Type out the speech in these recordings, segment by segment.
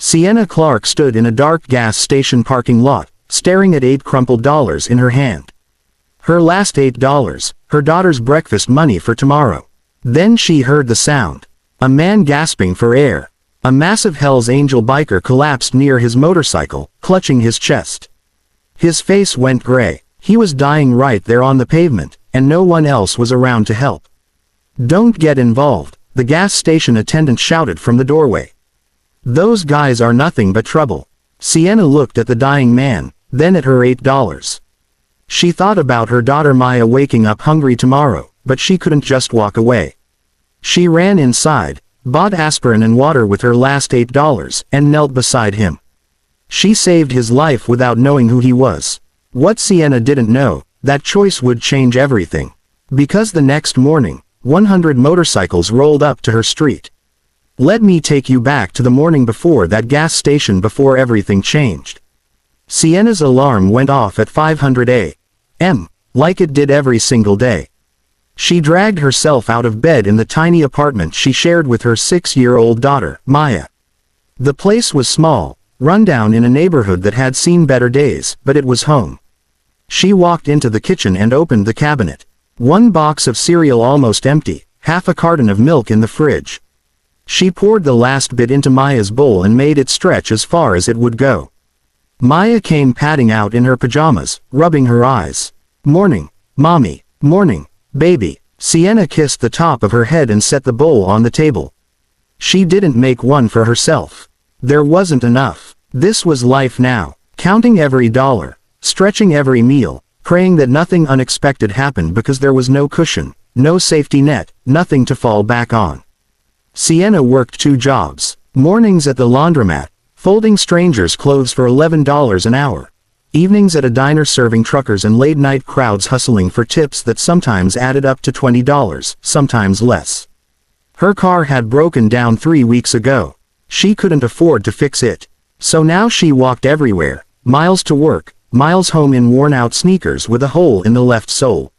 Sienna Clark stood in a dark gas station parking lot, staring at $8 crumpled in her hand. Her last $8, her daughter's breakfast money for tomorrow. Then she heard the sound. A man gasping for air. A massive Hell's Angel biker collapsed near his motorcycle, clutching his chest. His face went gray. He was dying right there on the pavement, and no one else was around to help. "Don't get involved," the gas station attendant shouted from the doorway. "Those guys are nothing but trouble." Sienna looked at the dying man, then at her $8. She thought about her daughter Maya waking up hungry tomorrow, but she couldn't just walk away. She ran inside, bought aspirin and water with her last $8, and knelt beside him. She saved his life without knowing who he was. What Sienna didn't know, that choice would change everything. Because the next morning, 100 motorcycles rolled up to her street. "Let me take you back to the morning before that gas station before everything changed." Sienna's alarm went off at 500 a.m., like it did every single day. She dragged herself out of bed in the tiny apartment she shared with her 6-year-old daughter, Maya. The place was small, rundown in a neighborhood that had seen better days, but it was home. She walked into the kitchen and opened the cabinet. One box of cereal almost empty, half a carton of milk in the fridge. She poured the last bit into Maya's bowl and made it stretch as far as it would go. Maya came padding out in her pajamas, rubbing her eyes. "Morning, Mommy. Morning, baby." Sienna kissed the top of her head and set the bowl on the table. She didn't make one for herself. There wasn't enough. This was life now, counting every dollar, stretching every meal, praying that nothing unexpected happened because there was no cushion, no safety net, nothing to fall back on. Sienna worked 2 jobs. Mornings at the laundromat, folding strangers' clothes for $11 an hour. Evenings at a diner serving truckers and late-night crowds hustling for tips that sometimes added up to $20, sometimes less. Her car had broken down 3 weeks ago. She couldn't afford to fix it. So now she walked everywhere, miles to work, miles home in worn-out sneakers with a hole in the left sole.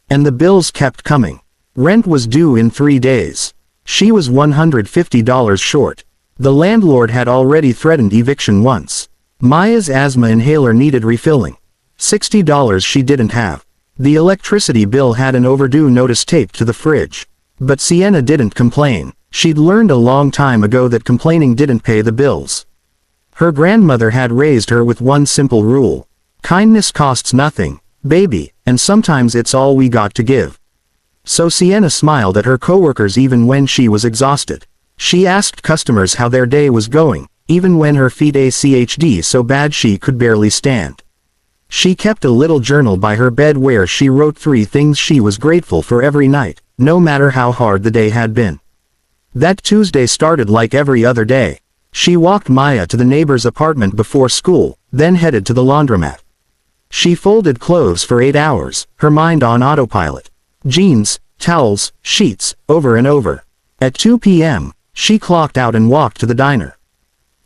And the bills kept coming. Rent was due in 3 days. She was $150 short. The landlord had already threatened eviction once. Maya's asthma inhaler needed refilling. $60 she didn't have. The electricity bill had an overdue notice taped to the fridge. But Sienna didn't complain. She'd learned a long time ago that complaining didn't pay the bills. Her grandmother had raised her with one simple rule. Kindness costs nothing, baby, and sometimes it's all we got to give. So Sienna smiled at her coworkers even when she was exhausted. She asked customers how their day was going, even when her feet ached so bad she could barely stand. She kept a little journal by her bed where she wrote 3 things she was grateful for every night, no matter how hard the day had been. That Tuesday started like every other day. She walked Maya to the neighbor's apartment before school, then headed to the laundromat. She folded clothes for 8 hours, her mind on autopilot. Jeans, towels, sheets, over and over. At 2 p.m., she clocked out and walked to the diner.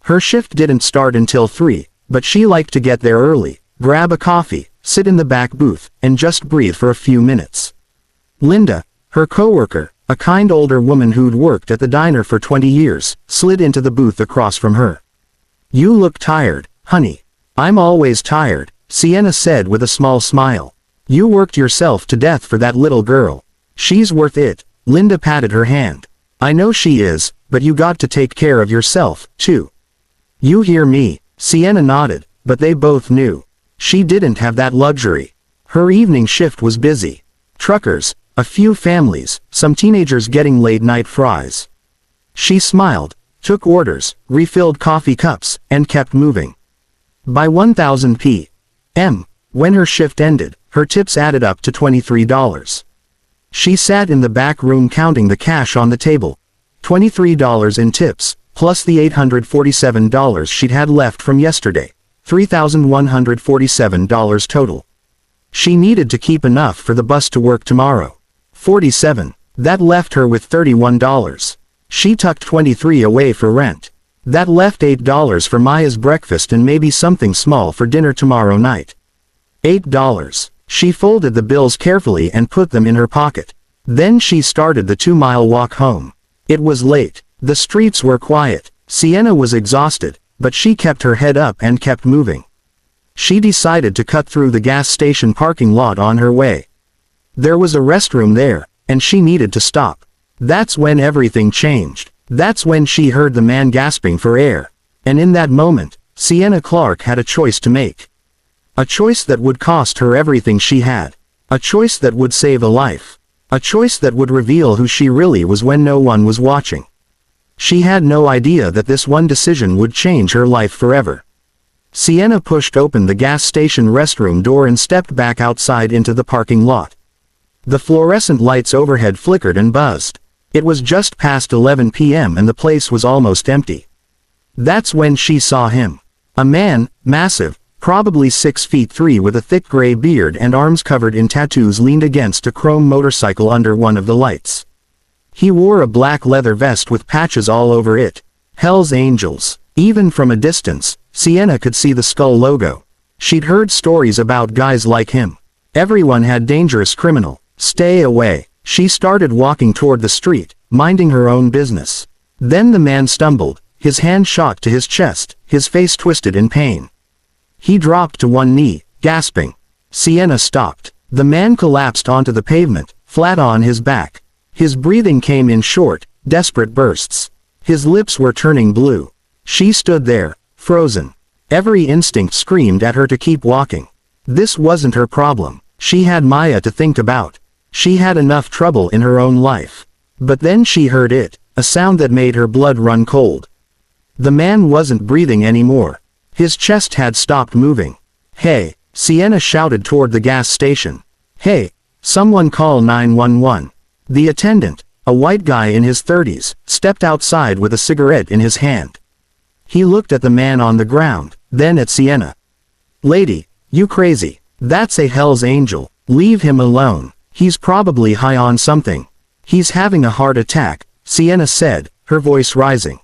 Her shift didn't start until 3, but she liked to get there early, grab a coffee, sit in the back booth, and just breathe for a few minutes. Linda, her coworker, a kind older woman who'd worked at the diner for 20 years, slid into the booth across from her. "You look tired, honey." "I'm always tired," Sienna said with a small smile. "You worked yourself to death for that little girl. She's worth it." Linda patted her hand. "I know she is, but you got to take care of yourself, too." "You hear me?" Sienna nodded, but they both knew. She didn't have that luxury. Her evening shift was busy. Truckers, a few families, some teenagers getting late-night fries. She smiled, took orders, refilled coffee cups, and kept moving. By 1000 p.m., when her shift ended, her tips added up to $23. She sat in the back room counting the cash on the table. $23 in tips, plus the $847 she'd had left from yesterday. $3,147 total. She needed to keep enough for the bus to work tomorrow. 47. That left her with $31. She tucked 23 away for rent. That left $8 for Maya's breakfast and maybe something small for dinner tomorrow night. $8. She folded the bills carefully and put them in her pocket. Then she started the 2-mile walk home. It was late. The streets were quiet. Sienna was exhausted, but she kept her head up and kept moving. She decided to cut through the gas station parking lot on her way. There was a restroom there, and she needed to stop. That's when everything changed. That's when she heard the man gasping for air. And in that moment, Sienna Clark had a choice to make. A choice that would cost her everything she had. A choice that would save a life. A choice that would reveal who she really was when no one was watching. She had no idea that this one decision would change her life forever. Sienna pushed open the gas station restroom door and stepped back outside into the parking lot. The fluorescent lights overhead flickered and buzzed. It was just past 11 p.m. and the place was almost empty. That's when she saw him. A man, massive, probably 6'3" with a thick gray beard and arms covered in tattoos, leaned against a chrome motorcycle under one of the lights. He wore a black leather vest with patches all over it. Hell's Angels. Even from a distance, Sienna could see the skull logo. She'd heard stories about guys like him. Everyone had dangerous criminal. Stay away. She started walking toward the street, minding her own business. Then the man stumbled, his hand shot to his chest, his face twisted in pain. He dropped to one knee, gasping. Sienna stopped. The man collapsed onto the pavement, flat on his back. His breathing came in short, desperate bursts. His lips were turning blue. She stood there, frozen. Every instinct screamed at her to keep walking. This wasn't her problem. She had Maya to think about. She had enough trouble in her own life. But then she heard it, a sound that made her blood run cold. The man wasn't breathing anymore. His chest had stopped moving. "Hey!" Sienna shouted toward the gas station. "Hey! Someone call 911. The attendant, a white guy in his 30s, stepped outside with a cigarette in his hand. He looked at the man on the ground, then at Sienna. "Lady, you crazy. That's a Hell's Angel. Leave him alone. He's probably high on something. He's having a heart attack," Sienna said, her voice rising.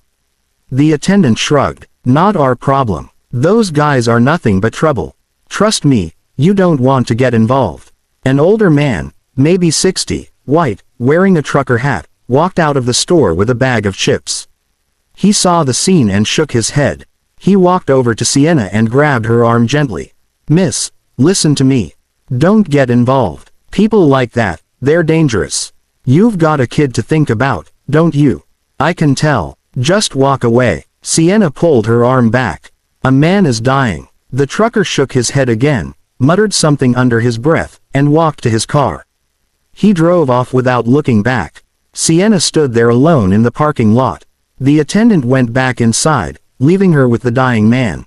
The attendant shrugged. "Not our problem. Those guys are nothing but trouble. Trust me, you don't want to get involved." An older man, maybe 60, white, wearing a trucker hat, walked out of the store with a bag of chips. He saw the scene and shook his head. He walked over to Sienna and grabbed her arm gently. "Miss, listen to me. Don't get involved. People like that, they're dangerous. You've got a kid to think about, don't you? I can tell. Just walk away." Sienna pulled her arm back. "A man is dying." The trucker shook his head again, muttered something under his breath, and walked to his car. He drove off without looking back. Sienna stood there alone in the parking lot. The attendant went back inside, leaving her with the dying man.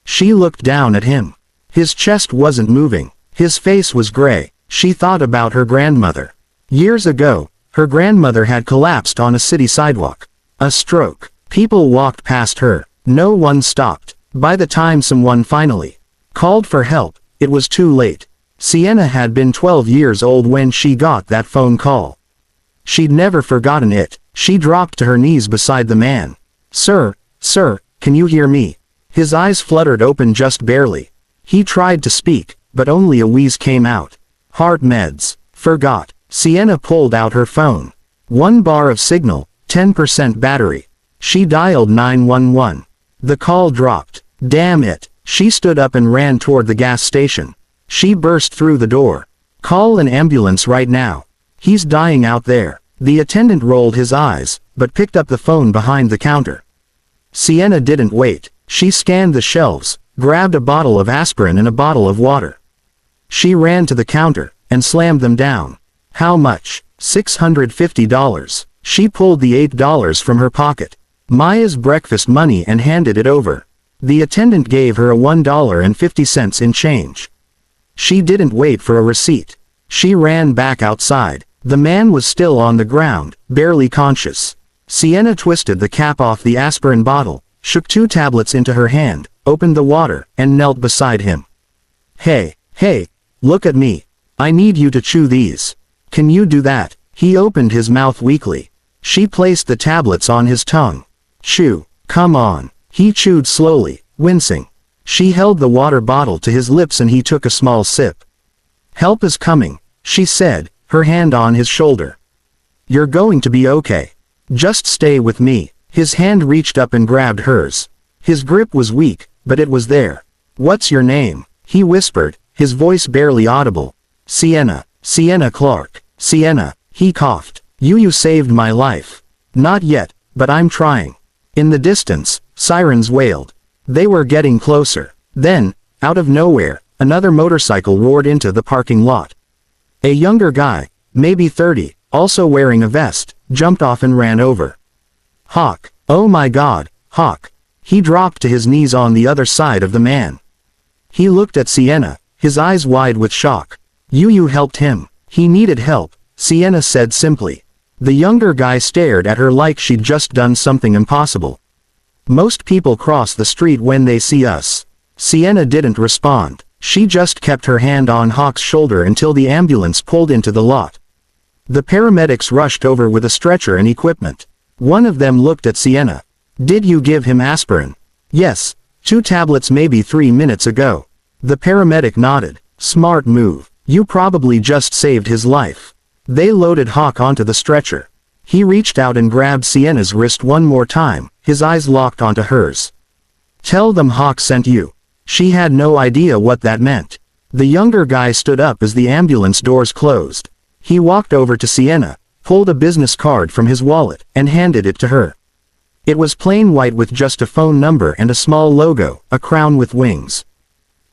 She looked down at him. His chest wasn't moving. His face was gray. She thought about her grandmother. Years ago, her grandmother had collapsed on a city sidewalk. A stroke. People walked past her. No one stopped. By the time someone finally called for help, it was too late. Sienna had been 12 years old when she got that phone call. She'd never forgotten it. She dropped to her knees beside the man. Sir, can you hear me?" His eyes fluttered open just barely. He tried to speak, but only a wheeze came out. "Heart meds. Forgot." Sienna pulled out her phone. 1 bar of signal, 10% battery. She dialed 911. The call dropped. Damn it. She stood up and ran toward the gas station. She burst through the door. "Call an ambulance right now. He's dying out there." The attendant rolled his eyes, but picked up the phone behind the counter. Sienna didn't wait. She scanned the shelves, grabbed a bottle of aspirin and a bottle of water. She ran to the counter, and slammed them down. "How much?" $650. She pulled the $8 from her pocket. Maya's breakfast money, and handed it over. The attendant gave her a $1.50 in change. She didn't wait for a receipt. She ran back outside. The man was still on the ground, barely conscious. Sienna twisted the cap off the aspirin bottle, shook 2 tablets into her hand, opened the water, and knelt beside him. Hey, look at me. I need you to chew these. Can you do that?" He opened his mouth weakly. She placed the tablets on his tongue. "Chew. Come on." He chewed slowly, wincing. She held the water bottle to his lips and he took a small sip. "Help is coming," she said, her hand on his shoulder. "You're going to be okay. Just stay with me." His hand reached up and grabbed hers. His grip was weak, but it was there. "What's your name?" he whispered, his voice barely audible. "Sienna. Sienna Clark. Sienna," he coughed. You saved my life." "Not yet, but I'm trying." In the distance, sirens wailed. They were getting closer. Then, out of nowhere, another motorcycle roared into the parking lot. A younger guy, maybe 30, also wearing a vest, jumped off and ran over. "Hawk. Oh my God, Hawk." He dropped to his knees on the other side of the man. He looked at Sienna, his eyes wide with shock. You helped him. He needed help," Sienna said simply. The younger guy stared at her like she'd just done something impossible. "Most people cross the street when they see us." Sienna didn't respond. She just kept her hand on Hawk's shoulder until the ambulance pulled into the lot. The paramedics rushed over with a stretcher and equipment. One of them looked at Sienna. "Did you give him aspirin?" "Yes, 2 tablets maybe 3 minutes ago." The paramedic nodded. "Smart move. You probably just saved his life." They loaded Hawk onto the stretcher. He reached out and grabbed Sienna's wrist one more time, his eyes locked onto hers. "Tell them Hawk sent you." She had no idea what that meant. The younger guy stood up as the ambulance doors closed. He walked over to Sienna, pulled a business card from his wallet, and handed it to her. It was plain white with just a phone number and a small logo, a crown with wings.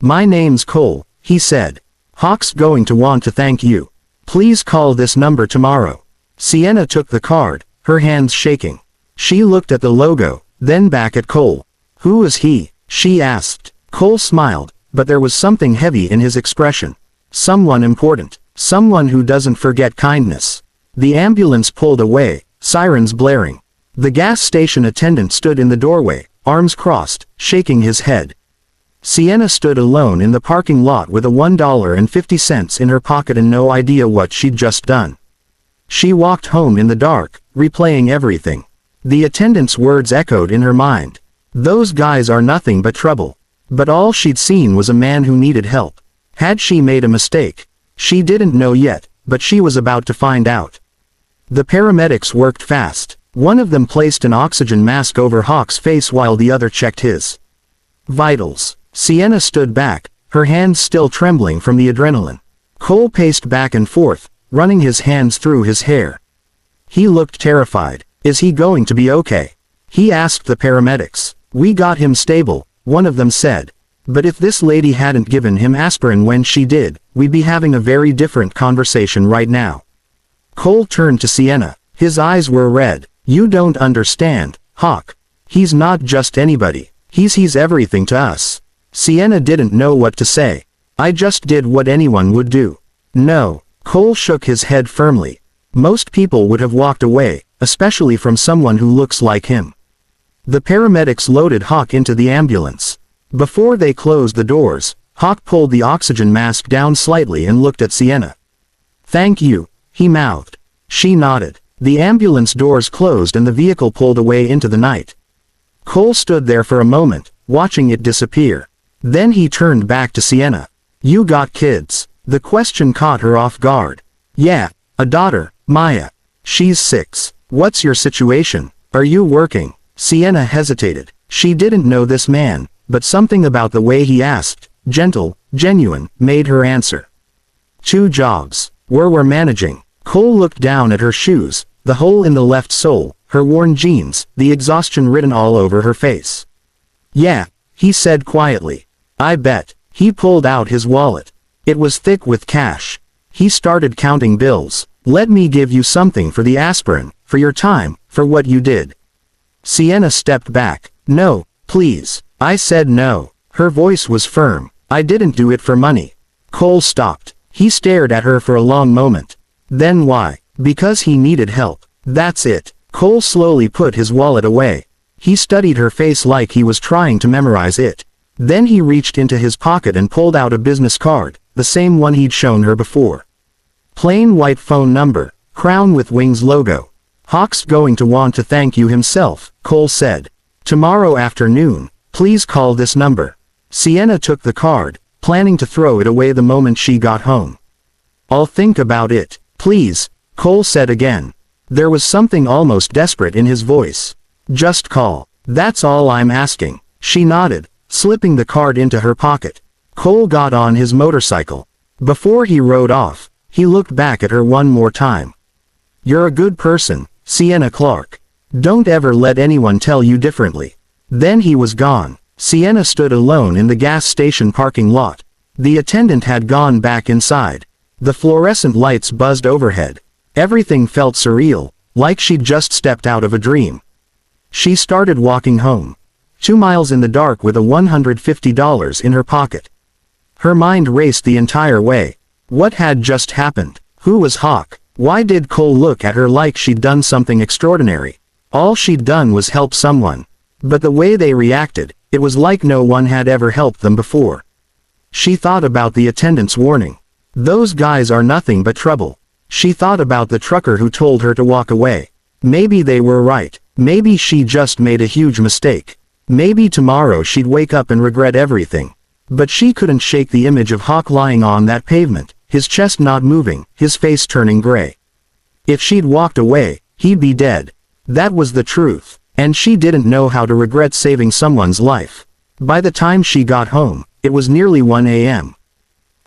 "My name's Cole," he said. "Hawk's going to want to thank you. Please call this number tomorrow." Sienna took the card, her hands shaking. She looked at the logo, then back at Cole. "Who is he?" she asked. Cole smiled, but there was something heavy in his expression. "Someone important. Someone who doesn't forget kindness." The ambulance pulled away, sirens blaring. The gas station attendant stood in the doorway, arms crossed, shaking his head. Sienna stood alone in the parking lot with a $1.50 in her pocket and no idea what she'd just done. She walked home in the dark, replaying everything. The attendant's words echoed in her mind. "Those guys are nothing but trouble." But all she'd seen was a man who needed help. Had she made a mistake? She didn't know yet, but she was about to find out. The paramedics worked fast. One of them placed an oxygen mask over Hawk's face while the other checked his vitals. Sienna stood back, her hands still trembling from the adrenaline. Cole paced back and forth, running his hands through his hair. He looked terrified. "Is he going to be okay?" he asked the paramedics. "We got him stable," one of them said. "But if this lady hadn't given him aspirin when she did, we'd be having a very different conversation right now." Cole turned to Sienna. His eyes were red. "You don't understand, Hawk. He's not just anybody. He's everything to us." Sienna didn't know what to say. "I just did what anyone would do." "No." Cole shook his head firmly. "Most people would have walked away, especially from someone who looks like him." The paramedics loaded Hawk into the ambulance. Before they closed the doors, Hawk pulled the oxygen mask down slightly and looked at Sienna. "Thank you," he mouthed. She nodded. The ambulance doors closed and the vehicle pulled away into the night. Cole stood there for a moment, watching it disappear. Then he turned back to Sienna. "You got kids?" The question caught her off guard. "Yeah, a daughter, Maya. She's 6. What's your situation? Are you working?" Sienna hesitated. She didn't know this man, but something about the way he asked, gentle, genuine, made her answer. "2 jobs. We're managing." Cole looked down at her shoes, the hole in the left sole, her worn jeans, the exhaustion written all over her face. "Yeah," he said quietly. "I bet." He pulled out his wallet. It was thick with cash. He started counting bills. "Let me give you something for the aspirin, for your time, for what you did." Sienna stepped back. "No, please." "I said no." Her voice was firm. "I didn't do it for money." Cole stopped. He stared at her for a long moment. "Then why?" "Because he needed help. That's it." Cole slowly put his wallet away. He studied her face like he was trying to memorize it. Then he reached into his pocket and pulled out a business card, the same one he'd shown her before. Plain white phone number, crown with wings logo. "Hawk's going to want to thank you himself," Cole said. "Tomorrow afternoon, please call this number." Sienna took the card, planning to throw it away the moment she got home. "I'll think about it, please," Cole said again. There was something almost desperate in his voice. Just call. That's all I'm asking. She nodded, slipping the card into her pocket. Cole got on his motorcycle. Before he rode off, he looked back at her one more time. You're a good person, Sienna Clark. Don't ever let anyone tell you differently. Then he was gone. Sienna stood alone in the gas station parking lot. The attendant had gone back inside. The fluorescent lights buzzed overhead. Everything felt surreal, like she'd just stepped out of a dream. She started walking home. 2 miles in the dark with a $150 in her pocket. Her mind raced the entire way. What had just happened? Who was Hawk? Why did Cole look at her like she'd done something extraordinary? All she'd done was help someone. But the way they reacted, it was like no one had ever helped them before. She thought about the attendant's warning. Those guys are nothing but trouble. She thought about the trucker who told her to walk away. Maybe they were right. Maybe she just made a huge mistake. Maybe tomorrow she'd wake up and regret everything. But she couldn't shake the image of Hawk lying on that pavement, his chest not moving, his face turning gray. If she'd walked away, he'd be dead. That was the truth, and she didn't know how to regret saving someone's life. By the time she got home, it was nearly 1 a.m.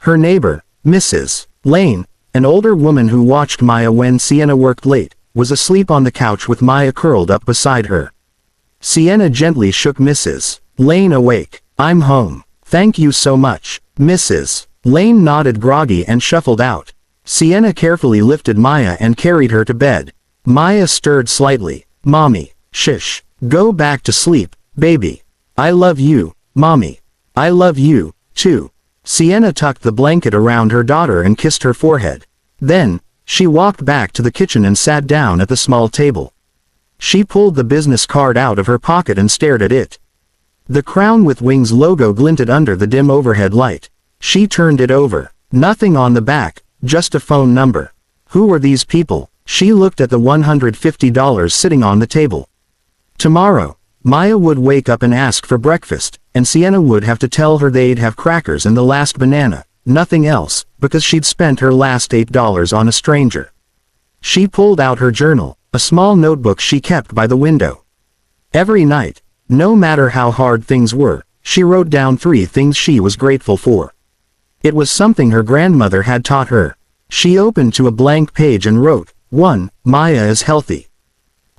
Her neighbor, Mrs. Lane, an older woman who watched Maya when Sienna worked late, was asleep on the couch with Maya curled up beside her. Sienna gently shook Mrs. Lane awake. I'm home. Thank you so much, Mrs. Lane nodded groggy and shuffled out. Sienna carefully lifted Maya and carried her to bed. Maya stirred slightly. Mommy, shush. Go back to sleep, baby. I love you, Mommy. I love you, too. Sienna tucked the blanket around her daughter and kissed her forehead. Then, she walked back to the kitchen and sat down at the small table. She pulled the business card out of her pocket and stared at it. The Crown with Wings logo glinted under the dim overhead light. She turned it over. Nothing on the back, just a phone number. Who were these people? She looked at the $150 sitting on the table. Tomorrow, Maya would wake up and ask for breakfast, and Sienna would have to tell her they'd have crackers and the last banana, nothing else, because she'd spent her last $8 on a stranger. She pulled out her journal, a small notebook she kept by the window. Every night, no matter how hard things were, she wrote down 3 things she was grateful for. It was something her grandmother had taught her. She opened to a blank page and wrote, 1. Maya is healthy.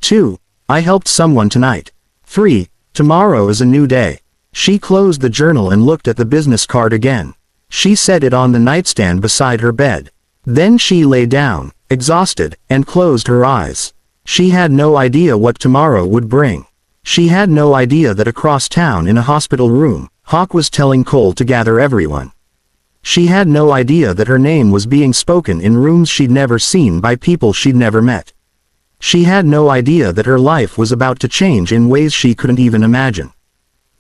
2. I helped someone tonight. 3. Tomorrow is a new day. She closed the journal and looked at the business card again. She set it on the nightstand beside her bed. Then she lay down, exhausted, and closed her eyes. She had no idea what tomorrow would bring. She had no idea that across town in a hospital room, Hawk was telling Cole to gather everyone. She had no idea that her name was being spoken in rooms she'd never seen by people she'd never met. She had no idea that her life was about to change in ways she couldn't even imagine.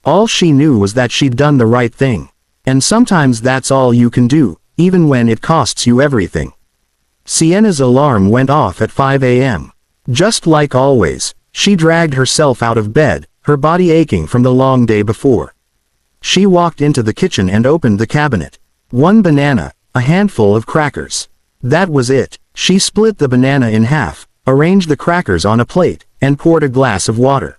All she knew was that she'd done the right thing. And sometimes that's all you can do, even when it costs you everything. Sienna's alarm went off at 5 a.m. Just like always, she dragged herself out of bed, her body aching from the long day before. She walked into the kitchen and opened the cabinet. 1 banana, a handful of crackers. That was it. She split the banana in half, arranged the crackers on a plate, and poured a glass of water.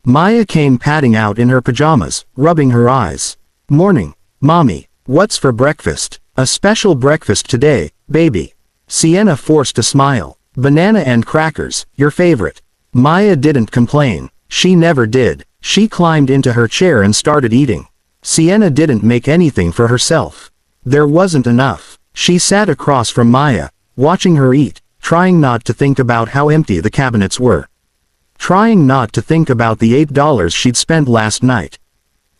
Maya came padding out in her pajamas, rubbing her eyes. Morning, Mommy. What's for breakfast? A special breakfast today, baby. Sienna forced a smile. Banana and crackers, your favorite. Maya didn't complain. She never did. She climbed into her chair and started eating. Sienna didn't make anything for herself. There wasn't enough. She sat across from Maya, watching her eat, trying not to think about how empty the cabinets were. Trying not to think about the $8 she'd spent last night.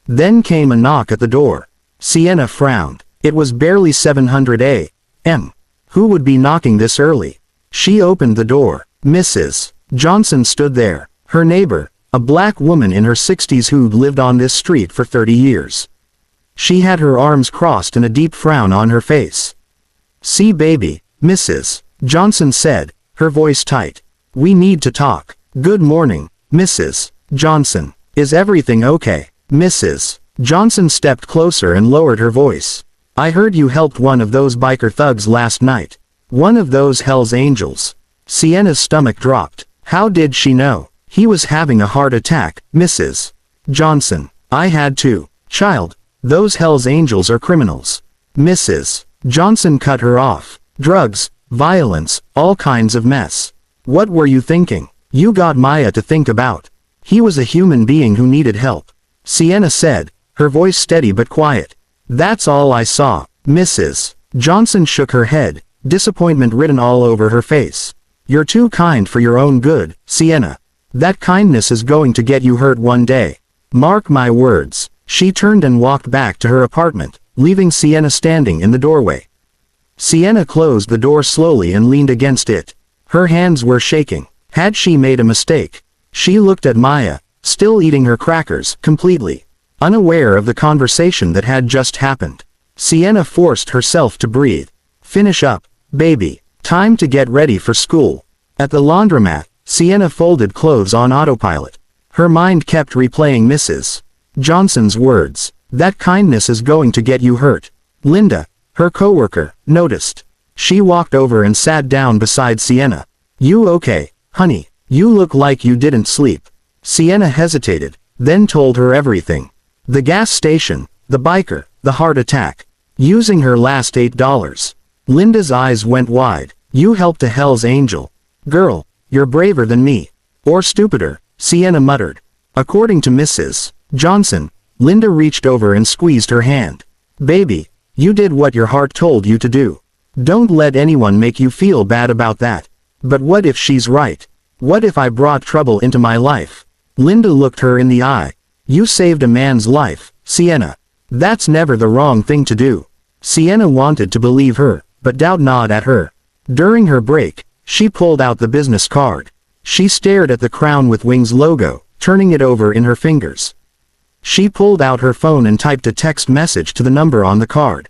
Then came a knock at the door. Sienna frowned. It was barely 700 a.m. Who would be knocking this early? She opened the door. Mrs. Johnson stood there. Her neighbor, a black woman in her 60s who'd lived on this street for 30 years. She had her arms crossed and a deep frown on her face. See baby, Mrs. Johnson said, her voice tight. We need to talk. Good morning, Mrs. Johnson. Is everything okay? Mrs. Johnson stepped closer and lowered her voice. I heard you helped one of those biker thugs last night. One of those Hell's Angels. Sienna's stomach dropped. How did she know? He was having a heart attack, Mrs. Johnson. I had to. Child, those Hell's Angels are criminals. Mrs. Johnson cut her off. Drugs, violence, all kinds of mess. What were you thinking? You got Maya to think about. He was a human being who needed help. Sienna said, her voice steady but quiet. That's all I saw. Mrs. Johnson shook her head, disappointment written all over her face. You're too kind for your own good, Sienna. That kindness is going to get you hurt one day. Mark my words. She turned and walked back to her apartment, leaving Sienna standing in the doorway. Sienna closed the door slowly and leaned against it. Her hands were shaking. Had she made a mistake? She looked at Maya, still eating her crackers, completely unaware of the conversation that had just happened. Sienna forced herself to breathe. Finish up, baby. Time to get ready for school. At the laundromat, Sienna folded clothes on autopilot. Her mind kept replaying Mrs. Johnson's words. That kindness is going to get you hurt. Linda, her coworker, noticed. She walked over and sat down beside Sienna. You okay, honey? You look like you didn't sleep. Sienna hesitated, then told her everything. The gas station, the biker, the heart attack. Using her last $8. Linda's eyes went wide. You helped a Hell's Angel. Girl, you're braver than me. Or stupider, Sienna muttered. According to Mrs. Johnson, Linda reached over and squeezed her hand. Baby, you did what your heart told you to do. Don't let anyone make you feel bad about that. But what if she's right? What if I brought trouble into my life? Linda looked her in the eye. You saved a man's life, Sienna. That's never the wrong thing to do. Sienna wanted to believe her, but doubt gnawed at her. During her break, she pulled out the business card. She stared at the Crown with Wings logo, turning it over in her fingers. She pulled out her phone and typed a text message to the number on the card.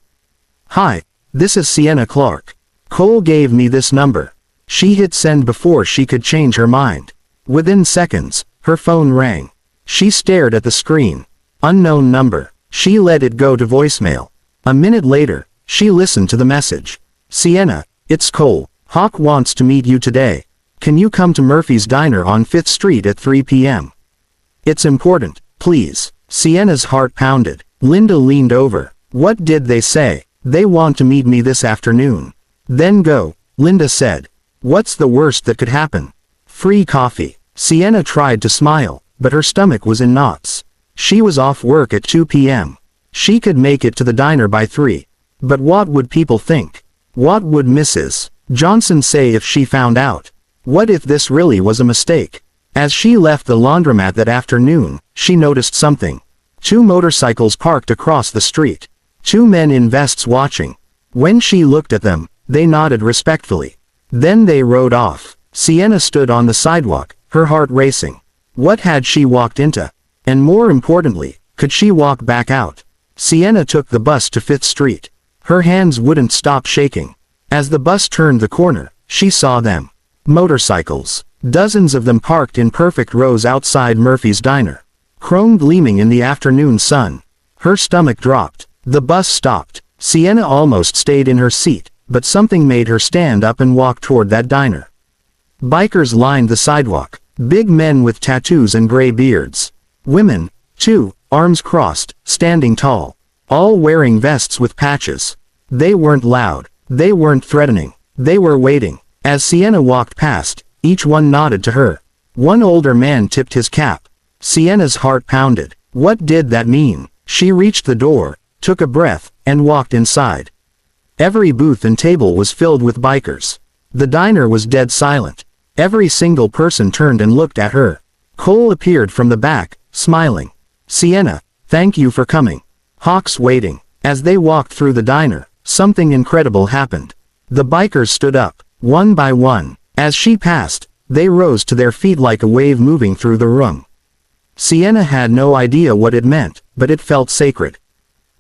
Hi, this is Sienna Clark. Cole gave me this number. She hit send before she could change her mind. Within seconds, her phone rang. She stared at the screen. Unknown number. She let it go to voicemail. A minute later, she listened to the message. Sienna, it's Cole. Hawk wants to meet you today. Can you come to Murphy's Diner on 5th Street at 3 p.m.? It's important, please. Sienna's heart pounded. Linda leaned over. What did they say? They want to meet me this afternoon. Then go, Linda said. What's the worst that could happen? Free coffee. Sienna tried to smile, but her stomach was in knots. She was off work at 2 p.m. She could make it to the diner by 3. But what would people think? What would Mrs. Johnson say if she found out? What if this really was a mistake? As she left the laundromat that afternoon, she noticed something. 2 motorcycles parked across the street. 2 men in vests watching. When she looked at them, they nodded respectfully. Then they rode off. Sienna stood on the sidewalk, her heart racing. What had she walked into? And more importantly, could she walk back out? Sienna took the bus to 5th Street. Her hands wouldn't stop shaking. As the bus turned the corner, she saw them. Motorcycles. Dozens of them parked in perfect rows outside Murphy's Diner. Chrome gleaming in the afternoon sun. Her stomach dropped. The bus stopped. Sienna almost stayed in her seat, but something made her stand up and walk toward that diner. Bikers lined the sidewalk. Big men with tattoos and gray beards. Women, too, arms crossed, standing tall. All wearing vests with patches. They weren't loud. They weren't threatening. They were waiting. As Sienna walked past, each one nodded to her. One older man tipped his cap. Sienna's heart pounded. What did that mean? She reached the door, took a breath, and walked inside. Every booth and table was filled with bikers. The diner was dead silent. Every single person turned and looked at her. Cole appeared from the back, smiling. Sienna, thank you for coming. Hawk's waiting. As they walked through the diner, something incredible happened. The bikers stood up, one by one. As she passed, they rose to their feet like a wave moving through the room. Sienna had no idea what it meant, but it felt sacred.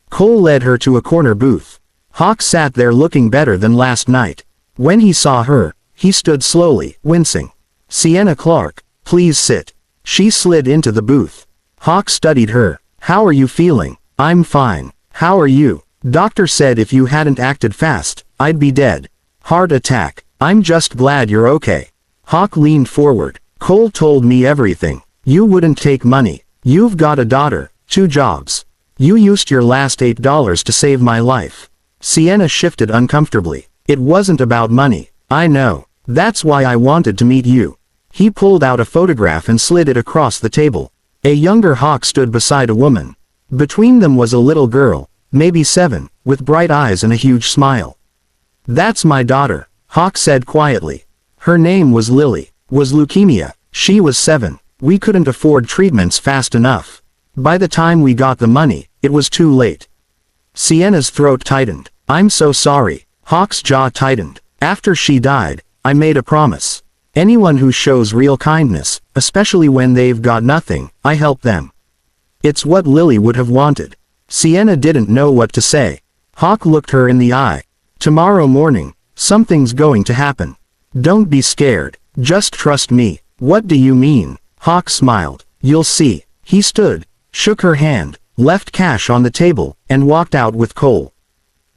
Cole led her to a corner booth. Hawk sat there looking better than last night. When he saw her, he stood slowly, wincing. Sienna Clark, please sit. She slid into the booth. Hawk studied her. How are you feeling? I'm fine. How are you? Doctor said if you hadn't acted fast, I'd be dead. Heart attack. I'm just glad you're okay. Hawk leaned forward. Cole told me everything. You wouldn't take money. You've got a daughter, 2 jobs. You used your last $8 to save my life. Sienna shifted uncomfortably. It wasn't about money. I know. That's why I wanted to meet you. He pulled out a photograph and slid it across the table. A younger Hawk stood beside a woman. Between them was a little girl, maybe 7, with bright eyes and a huge smile. That's my daughter, Hawk said quietly. Her name was Lily. Was leukemia. She was 7. We couldn't afford treatments fast enough. By the time we got the money, it was too late. Sienna's throat tightened. I'm so sorry. Hawk's jaw tightened. After she died, I made a promise. Anyone who shows real kindness, especially when they've got nothing, I help them. It's what Lily would have wanted. Sienna didn't know what to say. Hawk looked her in the eye. Tomorrow morning, something's going to happen. Don't be scared. Just trust me. What do you mean? Hawk smiled. You'll see. He stood, shook her hand, left cash on the table, and walked out with Cole.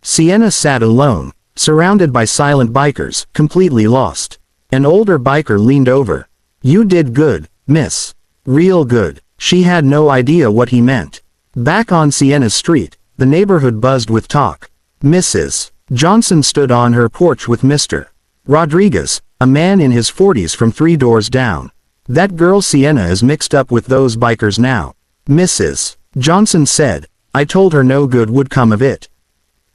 Sienna sat alone, surrounded by silent bikers, completely lost. An older biker leaned over. You did good, miss. Real good. She had no idea what he meant. Back on Sienna's street, the neighborhood buzzed with talk. Mrs. Johnson stood on her porch with Mr. Rodriguez, a man in his 40s from 3 doors down. That girl Sienna is mixed up with those bikers now. Mrs. Johnson said, I told her no good would come of it.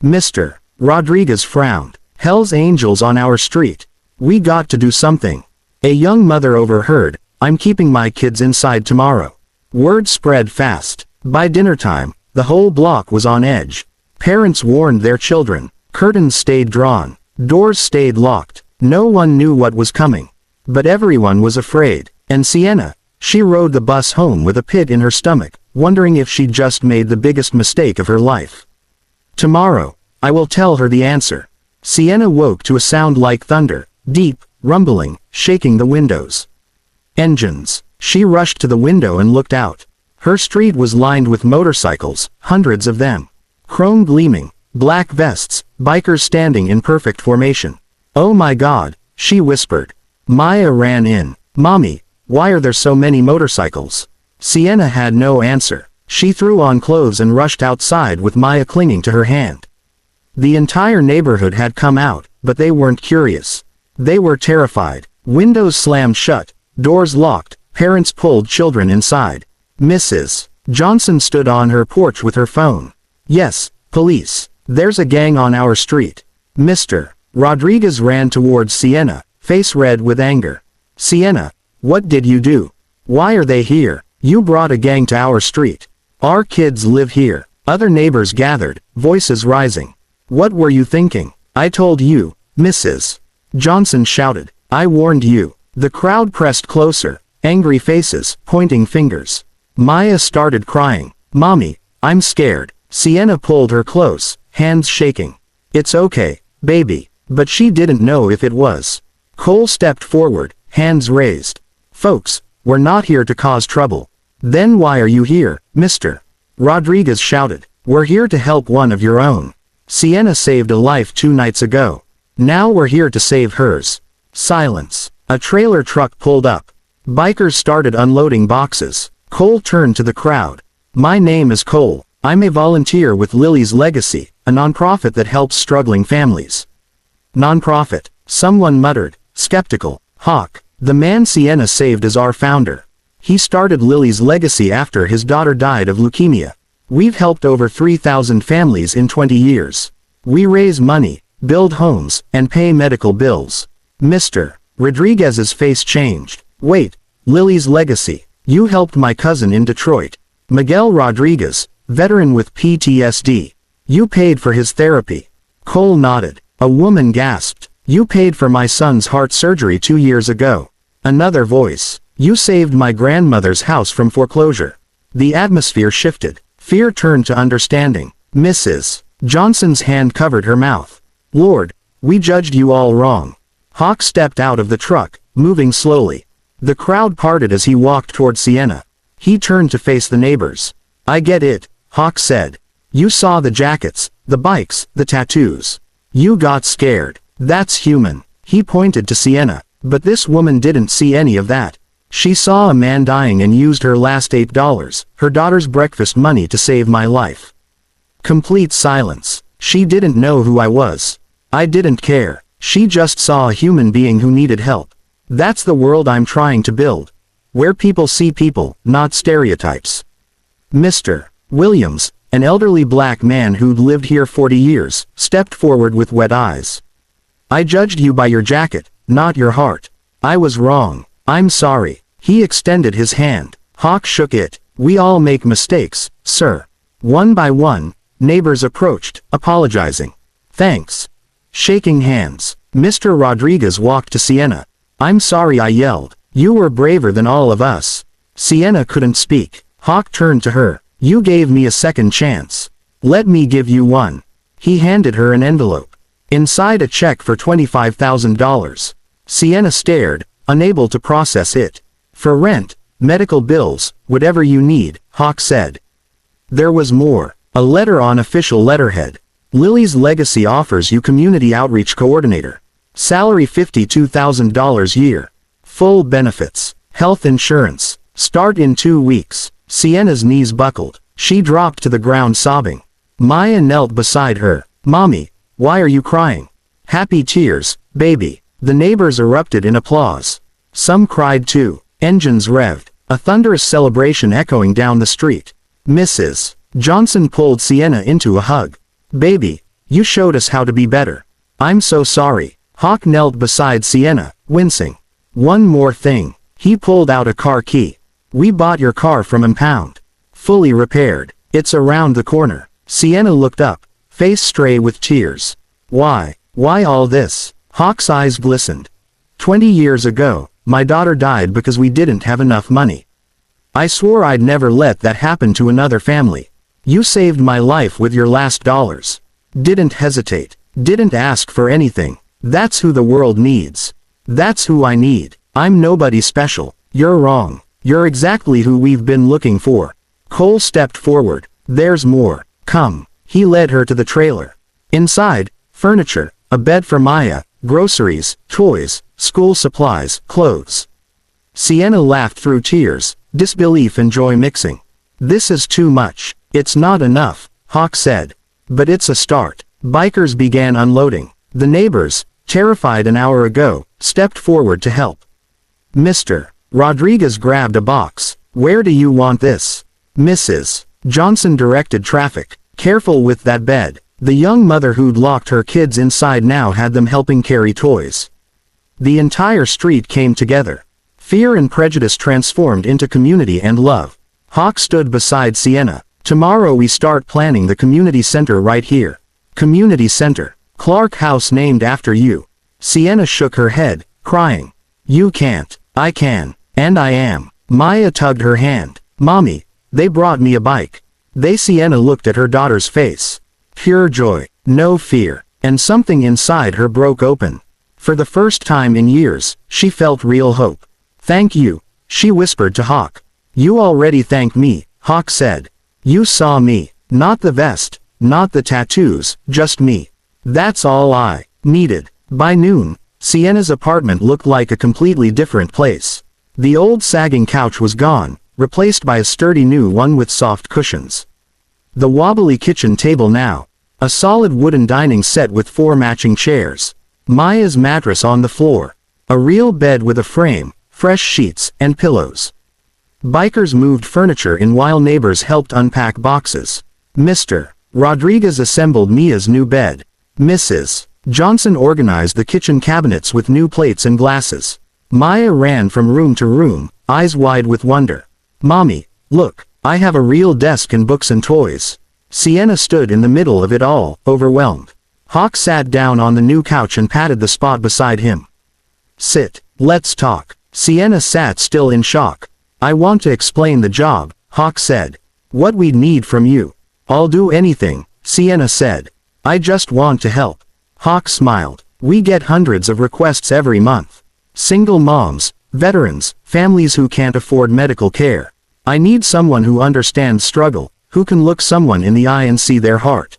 Mr. Rodriguez frowned. Hell's Angels on our street. We got to do something. A young mother overheard, I'm keeping my kids inside tomorrow. Word spread fast. By dinner time, the whole block was on edge. Parents warned their children. Curtains stayed drawn. Doors stayed locked. No one knew what was coming. But everyone was afraid. And Sienna, she rode the bus home with a pit in her stomach, wondering if she'd just made the biggest mistake of her life. Tomorrow, I will tell her the answer. Sienna woke to a sound like thunder, deep, rumbling, shaking the windows. Engines. She rushed to the window and looked out. Her street was lined with motorcycles, hundreds of them. Chrome gleaming, black vests, bikers standing in perfect formation. Oh my God, she whispered. Maya ran in. Mommy, why are there so many motorcycles? Sienna had no answer. She threw on clothes and rushed outside with Maya clinging to her hand. The entire neighborhood had come out, but they weren't curious. They were terrified. Windows slammed shut, doors locked, parents pulled children inside. Mrs. Johnson stood on her porch with her phone. Yes, police. There's a gang on our street. Mr. Rodriguez ran towards Sienna, face red with anger. Sienna, what did you do? Why are they here? You brought a gang to our street. Our kids live here. Other neighbors gathered, voices rising. What were you thinking? I told you, Mrs. Johnson shouted. I warned you. The crowd pressed closer, angry faces, pointing fingers. Maya started crying. Mommy, I'm scared. Sienna pulled her close, hands shaking. It's okay, baby. But she didn't know if it was. Cole stepped forward, hands raised. Folks, we're not here to cause trouble. Then why are you here, Mr. Rodriguez shouted. We're here to help one of your own. Sienna saved a life 2 nights ago. Now we're here to save hers. Silence. A trailer truck pulled up. Bikers started unloading boxes. Cole turned to the crowd. My name is Cole. I'm a volunteer with Lily's Legacy, a nonprofit that helps struggling families. Nonprofit, someone muttered, skeptical. Hawk, the man Sienna saved is our founder. He started Lily's Legacy after his daughter died of leukemia. We've helped over 3,000 families in 20 years. We raise money, build homes, and pay medical bills. Mr. Rodriguez's face changed. Wait, Lily's Legacy. You helped my cousin in Detroit. Miguel Rodriguez, veteran with PTSD. You paid for his therapy. Cole nodded. A woman gasped. You paid for my son's heart surgery 2 years ago. Another voice. You saved my grandmother's house from foreclosure. The atmosphere shifted. Fear turned to understanding. Mrs. Johnson's hand covered her mouth. Lord, we judged you all wrong. Hawk stepped out of the truck, moving slowly. The crowd parted as he walked toward Sienna. He turned to face the neighbors. I get it, Hawk said. You saw the jackets, the bikes, the tattoos. You got scared. That's human. He pointed to Sienna, but this woman didn't see any of that. She saw a man dying and used her last $8, her daughter's breakfast money, to save my life. Complete silence. She didn't know who I was. I didn't care. She just saw a human being who needed help. That's the world I'm trying to build, where people see people, not stereotypes. Mr. Williams, an elderly black man who'd lived here 40 years, stepped forward with wet eyes. I judged you by your jacket, not your heart. I was wrong. I'm sorry. He extended his hand. Hawk shook it. We all make mistakes, sir. One by one, neighbors approached, apologizing. Thanks. Shaking hands, Mr. Rodriguez walked to Sienna. I'm sorry, I yelled. You were braver than all of us. Sienna couldn't speak. Hawk turned to her. You gave me a second chance. Let me give you one. He handed her an envelope. Inside a check for $25,000. Sienna stared, unable to process it. For rent, medical bills, whatever you need, Hawk said. There was more. A letter on official letterhead. Lily's Legacy offers you community outreach coordinator. Salary $52,000 year. Full benefits. Health insurance. Start in 2 weeks. Sienna's knees buckled. She dropped to the ground sobbing. Maya knelt beside her. Mommy, why are you crying? Happy tears, baby. The neighbors erupted in applause. Some cried too. Engines revved. A thunderous celebration echoing down the street. Mrs. Johnson pulled Sienna into a hug. Baby, you showed us how to be better. I'm so sorry. Hawk knelt beside Sienna, wincing. One more thing. He pulled out a car key. We bought your car from Impound. Fully repaired. It's around the corner. Sienna looked up, face stray with tears. Why all this? Hawk's eyes glistened. 20 years ago, my daughter died because we didn't have enough money. I swore I'd never let that happen to another family. You saved my life with your last dollars. Didn't hesitate. Didn't ask for anything. That's who the world needs. That's who I need. I'm nobody special. You're wrong. You're exactly who we've been looking for. Cole stepped forward. There's more. Come. He led her to the trailer. Inside, furniture, a bed for Maya, groceries, toys, school supplies, clothes. Sienna laughed through tears, disbelief and joy mixing. This is too much. It's not enough, Hawk said. But it's a start. Bikers began unloading. The neighbors, terrified an hour ago, stepped forward to help. Mr. Rodriguez grabbed a box. Where do you want this? Mrs. Johnson directed traffic. Careful with that bed. The young mother who'd locked her kids inside now had them helping carry toys. The entire street came together. Fear and prejudice transformed into community and love. Hawk stood beside Sienna. Tomorrow we start planning the community center right here. Community center. Clark House named after you. Sienna shook her head, crying. You can't. I can. And I am. Maya tugged her hand. Mommy, they brought me a bike. Sienna looked at her daughter's face. Pure joy. No fear. And something inside her broke open. For the first time in years, she felt real hope. Thank you, she whispered to Hawk. You already thank me, Hawk said. You saw me. Not the vest. Not the tattoos, just me. That's all I needed. By noon, Sienna's apartment looked like a completely different place. The old sagging couch was gone, replaced by a sturdy new one with soft cushions. The wobbly kitchen table now. A solid wooden dining set with 4 matching chairs. Maya's mattress on the floor. A real bed with a frame, fresh sheets, and pillows. Bikers moved furniture in while neighbors helped unpack boxes. Mr. Rodriguez assembled Mia's new bed. Mrs. Johnson organized the kitchen cabinets with new plates and glasses. Maya ran from room to room, eyes wide with wonder. Mommy, look, I have a real desk and books and toys. Sienna stood in the middle of it all, overwhelmed. Hawk sat down on the new couch and patted the spot beside him. Sit, let's talk. Sienna sat still in shock. I want to explain the job, Hawk said. What we'd need from you. I'll do anything, Sienna said. I just want to help. Hawk smiled. We get hundreds of requests every month. Single moms, veterans, families who can't afford medical care. I need someone who understands struggle, who can look someone in the eye and see their heart.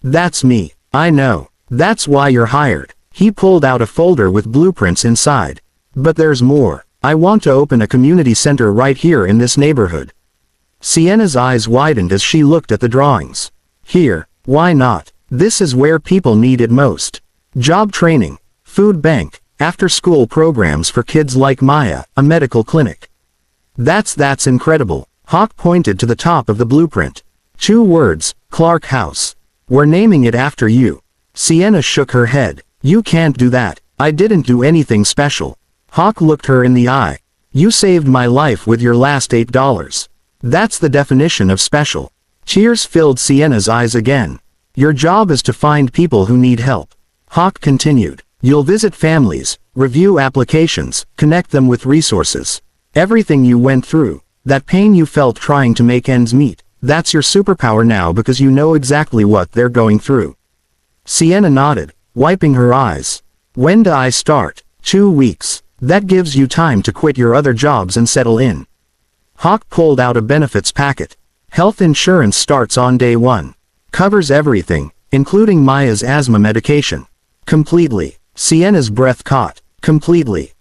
That's me. I know. That's why you're hired. He pulled out a folder with blueprints inside. But there's more. I want to open a community center right here in this neighborhood. Sienna's eyes widened as she looked at the drawings. Here, why not? This is where people need it most. Job training, food bank, after-school programs for kids like Maya, a medical clinic. That's incredible. Hawk pointed to the top of the blueprint. 2 words, Clark House. We're naming it after you. Sienna shook her head. You can't do that. I didn't do anything special. Hawk looked her in the eye. You saved my life with your last $8. That's the definition of special. Tears filled Sienna's eyes again. Your job is to find people who need help. Hawk continued. You'll visit families, review applications, connect them with resources. Everything you went through, that pain you felt trying to make ends meet, that's your superpower now because you know exactly what they're going through. Sienna nodded, wiping her eyes. When do I start? 2 weeks. That gives you time to quit your other jobs and settle in. Hawk pulled out a benefits packet. Health insurance starts on day 1. Covers everything, including Maya's asthma medication. Completely. Sienna's breath caught. Completely.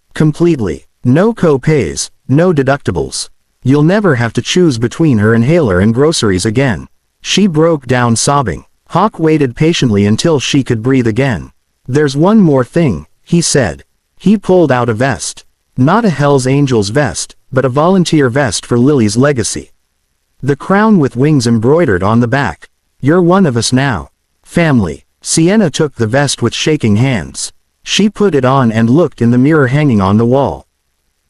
No co-pays, no deductibles. You'll never have to choose between her inhaler and groceries again. She broke down sobbing. Hawk waited patiently until she could breathe again. There's one more thing, he said. He pulled out a vest. Not a Hells Angels vest, but a volunteer vest for Lily's legacy. The crown with wings embroidered on the back. You're one of us now. Family. Sienna took the vest with shaking hands. She put it on and looked in the mirror hanging on the wall.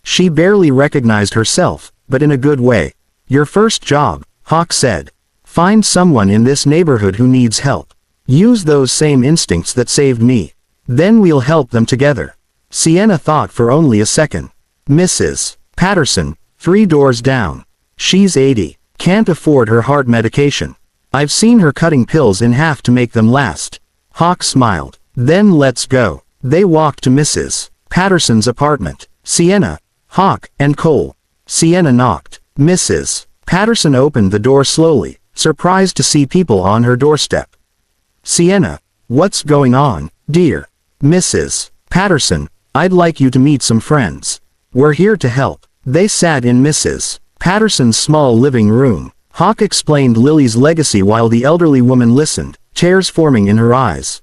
She barely recognized herself, but in a good way. Your first job, Hawk said. Find someone in this neighborhood who needs help. Use those same instincts that saved me. Then we'll help them together. Sienna thought for only a second. Mrs. Patterson, 3 doors down. She's 80, can't afford her heart medication. I've seen her cutting pills in half to make them last. Hawk smiled. Then let's go. They walked to Mrs. Patterson's apartment. Sienna, Hawk, and Cole. Sienna knocked. Mrs. Patterson opened the door slowly, surprised to see people on her doorstep. Sienna, what's going on, dear? Mrs. Patterson, I'd like you to meet some friends. We're here to help. They sat in Mrs. Patterson's small living room. Hawk explained Lily's legacy while the elderly woman listened, tears forming in her eyes.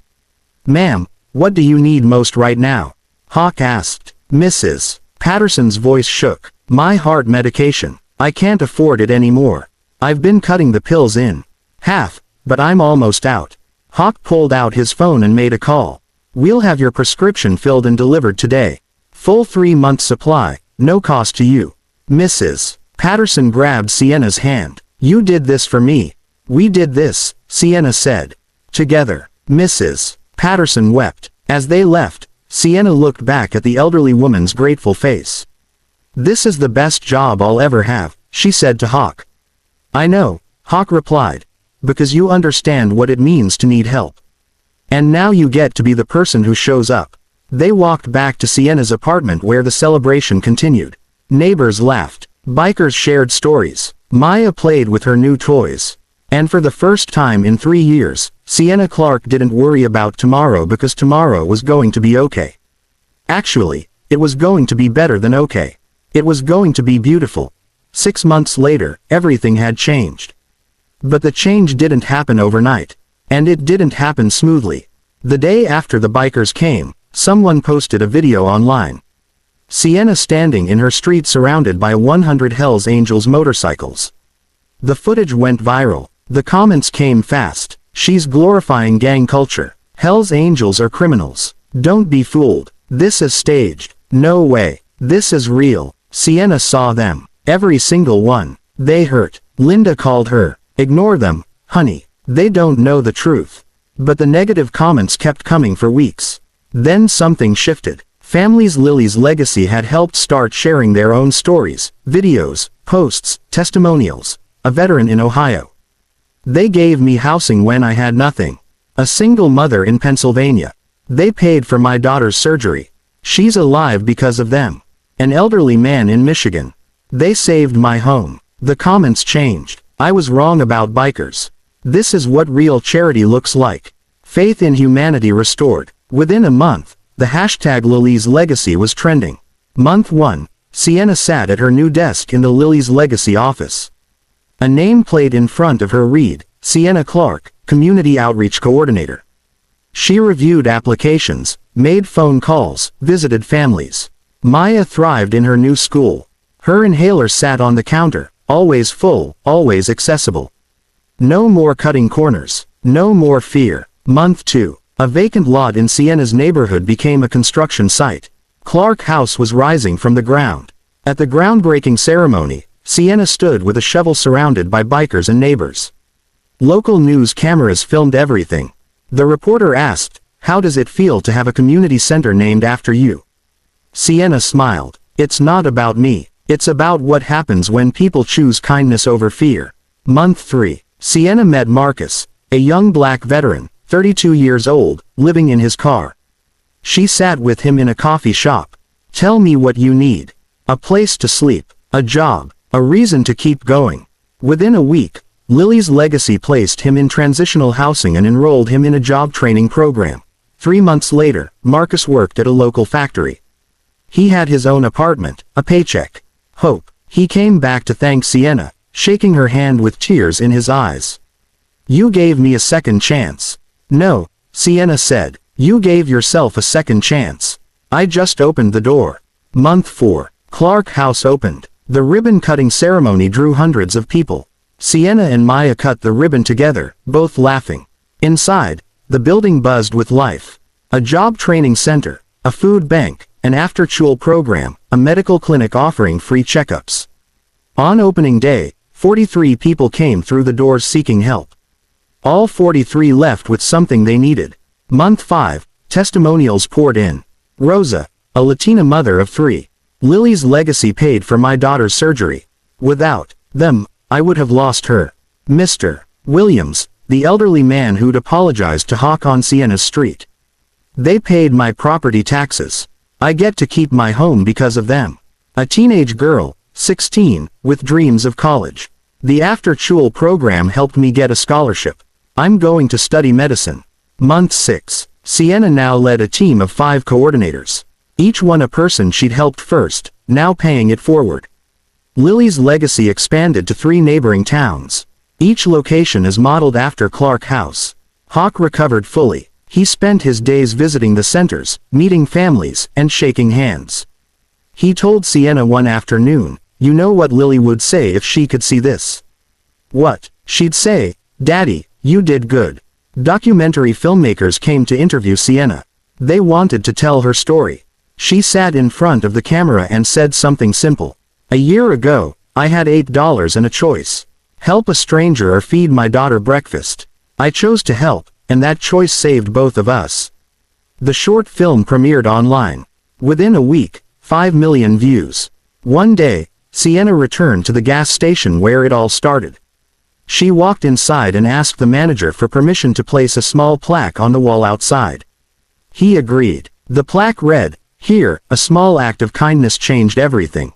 Ma'am, what do you need most right now? Hawk asked. Mrs. Patterson's voice shook. My heart medication. I can't afford it anymore. I've been cutting the pills in half, but I'm almost out. Hawk pulled out his phone and made a call. We'll have your prescription filled and delivered today. Full 3-month supply, no cost to you. Mrs. Patterson grabbed Sienna's hand. You did this for me. We did this, Sienna said. Together. Mrs. Patterson wept. As they left, Sienna looked back at the elderly woman's grateful face. This is the best job I'll ever have, she said to Hawk. I know, Hawk replied. Because you understand what it means to need help. And now you get to be the person who shows up. They walked back to Sienna's apartment where the celebration continued. Neighbors laughed. Bikers shared stories. Maya played with her new toys. And for the first time in 3 years, Sienna Clark didn't worry about tomorrow because tomorrow was going to be okay. Actually, it was going to be better than okay. It was going to be beautiful. 6 months later, everything had changed. But the change didn't happen overnight. And it didn't happen smoothly. The day after the bikers came, someone posted a video online. Sienna standing in her street surrounded by 100 Hells Angels motorcycles. The footage went viral. The comments came fast. She's glorifying gang culture. Hells Angels are criminals. Don't be fooled. This is staged. No way. This is real. Sienna saw them. Every single one. They hurt. Linda called her. Ignore them, honey. They don't know the truth. But the negative comments kept coming for weeks. Then something shifted. Families Lily's legacy had helped start sharing their own stories, videos, posts, testimonials. A veteran in Ohio. They gave me housing when I had nothing. A single mother in Pennsylvania. They paid for my daughter's surgery. She's alive because of them. An elderly man in Michigan. They saved my home. The comments changed. I was wrong about bikers. This is what real charity looks like. Faith in humanity restored. Within a month, the hashtag Lily's legacy was trending. Month 1, Sienna sat at her new desk in the Lily's Legacy office. A nameplate in front of her read, Sienna Clark, Community Outreach Coordinator. She reviewed applications, made phone calls, visited families. Maya thrived in her new school. Her inhaler sat on the counter, always full, always accessible. No more cutting corners. No more fear. Month 2. A vacant lot in Sienna's neighborhood became a construction site. Clark House was rising from the ground. At the groundbreaking ceremony, Sienna stood with a shovel surrounded by bikers and neighbors. Local news cameras filmed everything. The reporter asked, "How does it feel to have a community center named after you?" Sienna smiled. "It's not about me. It's about what happens when people choose kindness over fear." Month 3. Sienna met Marcus, a young black veteran, 32 years old, living in his car. She sat with him in a coffee shop. "Tell me what you need. A place to sleep, a job, a reason to keep going." Within a week, Lily's Legacy placed him in transitional housing and enrolled him in a job training program. 3 months later, Marcus worked at a local factory. He had his own apartment, a paycheck. Hope. He came back to thank Sienna, shaking her hand with tears in his eyes. "You gave me a second chance." "No," Sienna said, "you gave yourself a second chance. I just opened the door." Month 4. Clark House opened. The ribbon-cutting ceremony drew hundreds of people. Sienna and Maya cut the ribbon together, both laughing. Inside, the building buzzed with life. A job training center, a food bank, an after-school program, a medical clinic offering free checkups. On opening day, 43 people came through the doors seeking help. All 43 left with something they needed. Month 5, testimonials poured in. Rosa, a Latina mother of 3. "Lily's Legacy paid for my daughter's surgery. Without them, I would have lost her." Mr. Williams, the elderly man who'd apologized to hawk on Sienna's street. "They paid my property taxes. I get to keep my home because of them." A teenage girl, 16, with dreams of college. "The after-school program helped me get a scholarship. I'm going to study medicine." Month 6. Sienna now led a team of 5 coordinators. Each one a person she'd helped first, now paying it forward. Lily's Legacy expanded to 3 neighboring towns. Each location is modeled after Clark House. Hawk recovered fully. He spent his days visiting the centers, meeting families, and shaking hands. He told Sienna one afternoon, "You know what Lily would say if she could see this?" "What?" She'd say, "Daddy, you did good." Documentary filmmakers came to interview Sienna. They wanted to tell her story. She sat in front of the camera and said something simple. "A year ago, I had $8 and a choice. Help a stranger or feed my daughter breakfast. I chose to help, and that choice saved both of us." The short film premiered online. Within a week, 5 million views. One day, Sienna returned to the gas station where it all started. She walked inside and asked the manager for permission to place a small plaque on the wall outside. He agreed. The plaque read, "Here, a small act of kindness changed everything."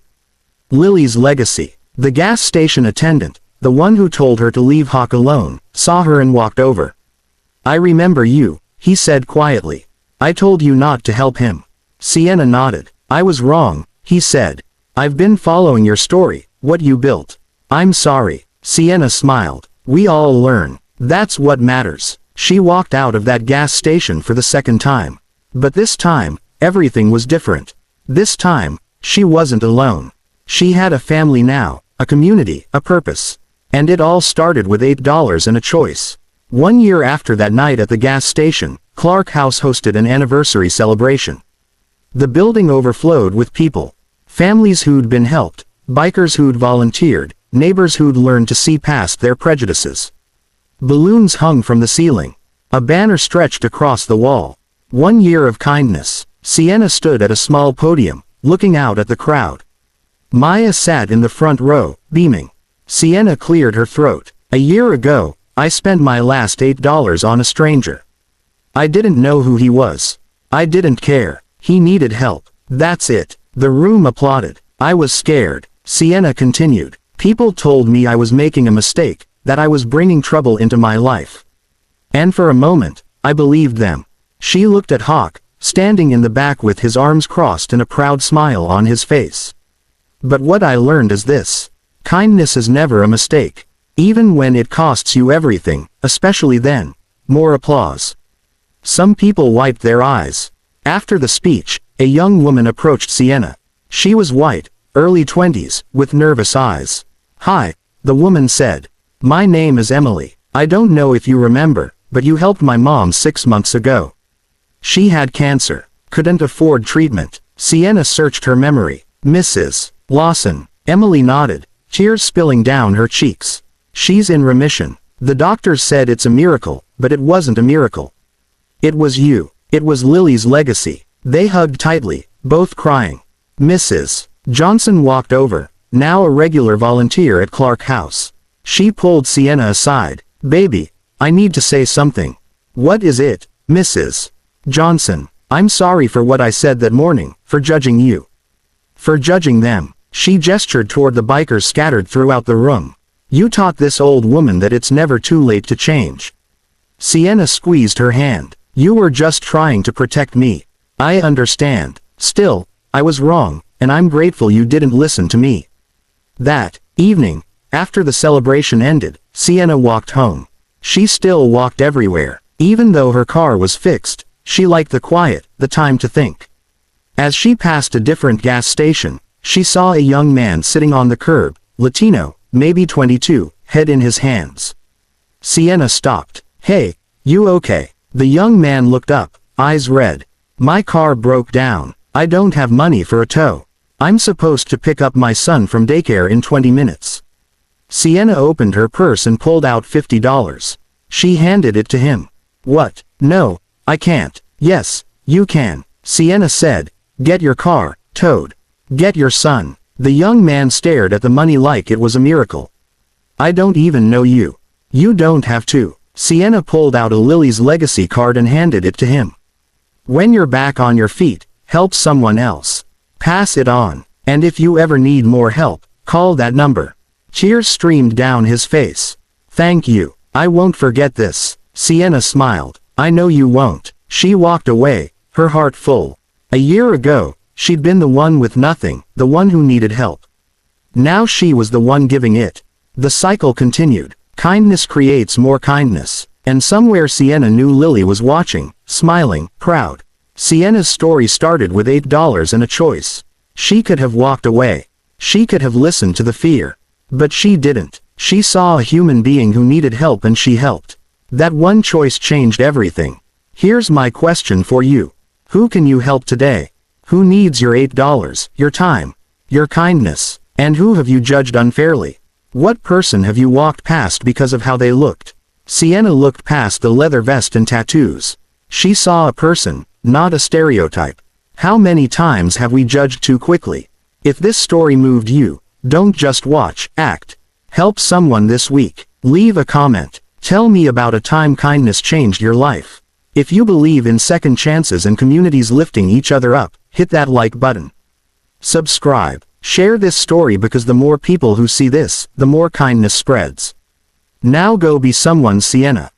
Lily's Legacy. The gas station attendant, the one who told her to leave Hawk alone, saw her and walked over. "I remember you," he said quietly. "I told you not to help him." Sienna nodded. "I was wrong," he said. "I've been following your story, what you built. I'm sorry." Sienna smiled. "We all learn. That's what matters." She walked out of that gas station for the second time. But this time, everything was different. This time, she wasn't alone. She had a family now, a community, a purpose. And it all started with $8 and a choice. 1 year after that night at the gas station, Clark House hosted an anniversary celebration. The building overflowed with people. Families who'd been helped, bikers who'd volunteered, neighbors who'd learned to see past their prejudices. Balloons hung from the ceiling. A banner stretched across the wall. 1 year of kindness. Sienna stood at a small podium, looking out at the crowd. Maya sat in the front row, beaming. Sienna cleared her throat. "A year ago, I spent my last $8 on a stranger. I didn't know who he was. I didn't care. He needed help. That's it." The room applauded. "I was scared," Sienna continued. "People told me I was making a mistake, that I was bringing trouble into my life. And for a moment, I believed them." She looked at Hawk, standing in the back with his arms crossed and a proud smile on his face. But what I learned is this. Kindness is never a mistake. Even when it costs you everything, especially then. More applause. Some people wiped their eyes. After the speech, a young woman approached Sienna. She was white, early 20s, with nervous eyes. "Hi," the woman said. "My name is Emily. I don't know if you remember, but you helped my mom 6 months ago. She had cancer, couldn't afford treatment." Sienna searched her memory. "Mrs. Lawson." Emily nodded, tears spilling down her cheeks. "She's in remission. The doctors said it's a miracle, but it wasn't a miracle. It was you. It was Lily's legacy." They hugged tightly, both crying. Mrs. Johnson walked over, now a regular volunteer at Clark House. She pulled Sienna aside. "Baby, I need to say something." "What is it, Mrs. Johnson?" "I'm sorry for what I said that morning, for judging you. For judging them." She gestured toward the bikers scattered throughout the room. "You taught this old woman that it's never too late to change." Sienna squeezed her hand. "You were just trying to protect me. I understand. Still, I was wrong, and I'm grateful you didn't listen to me." That evening, after the celebration ended, Sienna walked home. She still walked everywhere. Even though her car was fixed, she liked the quiet, the time to think. As she passed a different gas station, she saw a young man sitting on the curb, Latino, maybe 22, head in his hands. Sienna stopped. "Hey, you okay?" The young man looked up, eyes red. "My car broke down. I don't have money for a tow. I'm supposed to pick up my son from daycare in 20 minutes. Sienna opened her purse and pulled out $50. She handed it to him. "What? No, I can't." "Yes, you can," Sienna said. "Get your car towed. Get your son." The young man stared at the money like it was a miracle. "I don't even know you. You don't have to." Sienna pulled out a Lily's legacy card and handed it to him. "When you're back on your feet, help someone else. Pass it on. And if you ever need more help, call that number." Tears streamed down his face. "Thank you. I won't forget this." Sienna smiled. "I know you won't." She walked away, her heart full. A year ago, she'd been the one with nothing, the one who needed help. Now she was the one giving it. The cycle continued. Kindness creates more kindness. And somewhere Sienna knew Lily was watching, smiling, proud. Sienna's story started with $8 and a choice. She could have walked away. She could have listened to the fear. But she didn't. She saw a human being who needed help and she helped. That one choice changed everything. Here's my question for you. Who can you help today? Who needs your $8, your time, your kindness? And who have you judged unfairly? What person have you walked past because of how they looked? Sienna looked past the leather vest and tattoos. She saw a person, not a stereotype. How many times have we judged too quickly? If this story moved you, don't just watch, act. Help someone this week. Leave a comment. Tell me about a time kindness changed your life. If you believe in second chances and communities lifting each other up, hit that like button. Subscribe. Share this story because the more people who see this, the more kindness spreads. Now go be someone, Sienna.